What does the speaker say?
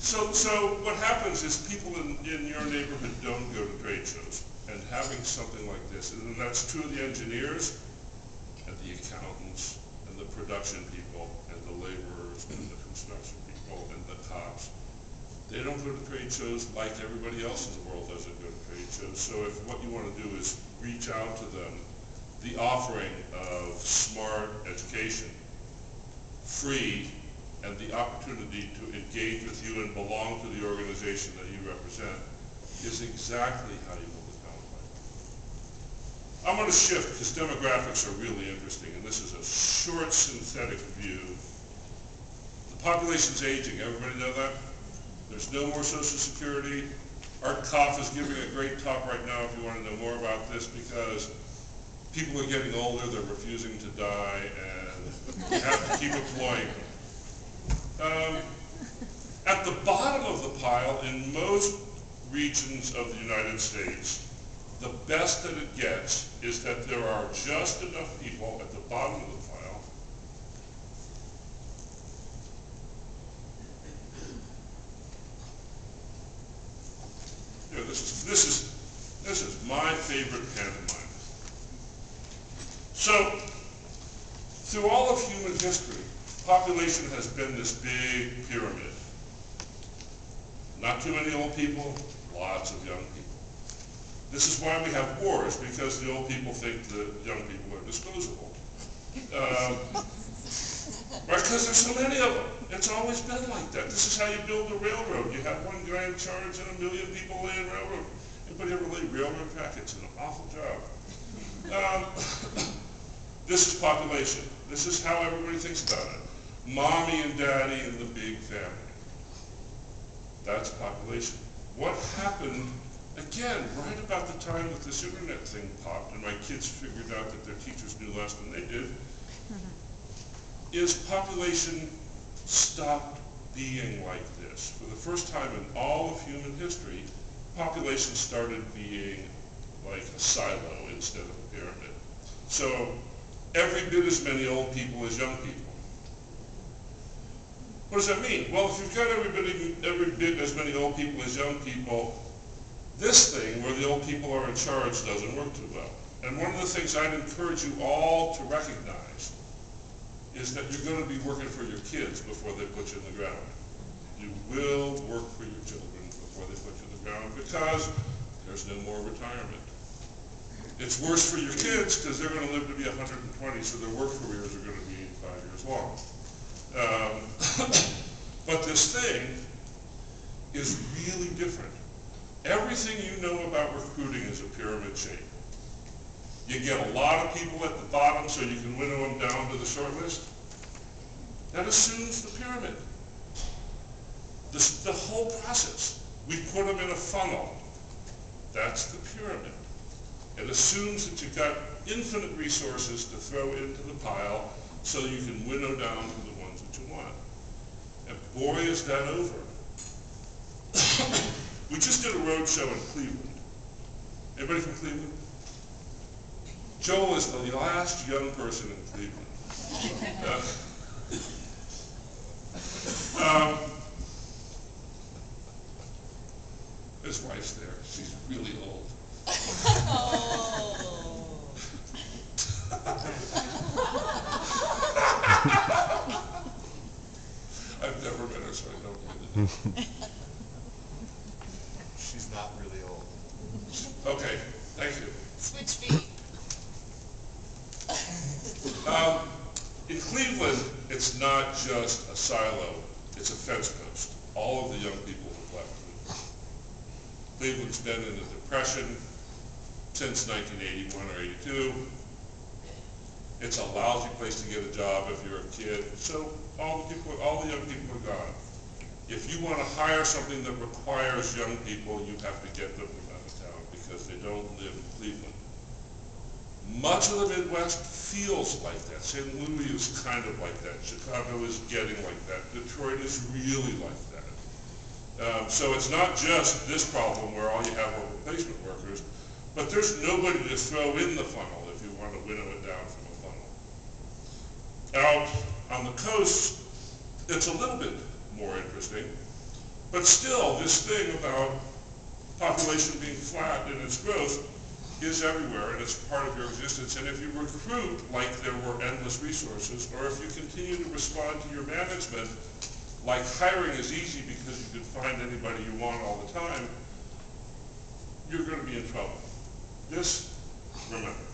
So what happens is people in your neighborhood don't go to trade shows, and having something like this, and that's true of the engineers, and the accountants, and the production people, and the laborers, and the construction people, and the cops. They don't go to trade shows like everybody else in the world doesn't go to trade shows. So if what you want to do is reach out to them, the offering of smart education, free, and the opportunity to engage with you and belong to the organization that you represent is exactly how you will become a member. I'm going to shift because demographics are really interesting, and this is a short synthetic view. The population's aging. Everybody know that? There's no more Social Security. Art Koff is giving a great talk right now if you want to know more about this, because people are getting older, they're refusing to die, and we have to keep employing them. At the bottom of the pile, in most regions of the United States, the best that it gets is that there are just enough people at the bottom of the pile this is my favorite pantomime. So, through all of human history, population has been this big pyramid. Not too many old people, lots of young people. This is why we have wars, because the old people think the young people are disposable. Right, because there's so many of them. It's always been like that. This is how you build a railroad. You have one guy in charge and 1 million people laying railroad. Anybody ever lay railroad track? It's an awful job. This is population. This is how everybody thinks about it. Mommy and daddy and the big family. That's population. What happened, again, right about the time that this internet thing popped and my kids figured out that their teachers knew less than they did, is population stopped being like this. For the first time in all of human history, population started being like a silo instead of a pyramid. So every bit as many old people as young people. What does that mean? Well, if you've got every bit as many old people as young people, this thing where the old people are in charge doesn't work too well. And one of the things I'd encourage you all to recognize is that you're going to be working for your kids before they put you in the ground. You will work for your children before they put you in the ground, because there's no more retirement. It's worse for your kids because they're going to live to be 120, so their work careers are going to be 85 years long. But this thing is really different. Everything you know about recruiting is a pyramid shape. You get a lot of people at the bottom so you can winnow them down to the short list. That assumes the pyramid. The whole process. We put them in a funnel. That's the pyramid. It assumes that you've got infinite resources to throw into the pile so you can winnow down to the ones that you want. And boy, is that over. We just did a road show in Cleveland. Anybody from Cleveland? Joel is the last young person in Cleveland. His wife's there. She's really old. I've never met her, so I don't really know. She's not really old. Okay, thank you. Switch feet. In Cleveland, it's not just a silo, it's a fence post. All of the young people have left Cleveland. Cleveland's been in a depression since 1981 or 82. It's a lousy place to get a job if you're a kid. So all the young people are gone. If you want to hire something that requires young people, you have to get them from out of town because they don't live in Cleveland. Much of the Midwest feels like that. St. Louis is kind of like that. Chicago is getting like that. Detroit is really like that. So it's not just this problem where all you have are replacement workers, but there's nobody to throw in the funnel if you want to winnow it down from a funnel. Out on the coast, it's a little bit more interesting. But still, this thing about population being flat in its growth is everywhere, and it's part of your existence. And if you recruit like there were endless resources, or if you continue to respond to your management like hiring is easy because you can find anybody you want all the time, you're going to be in trouble. This, remember.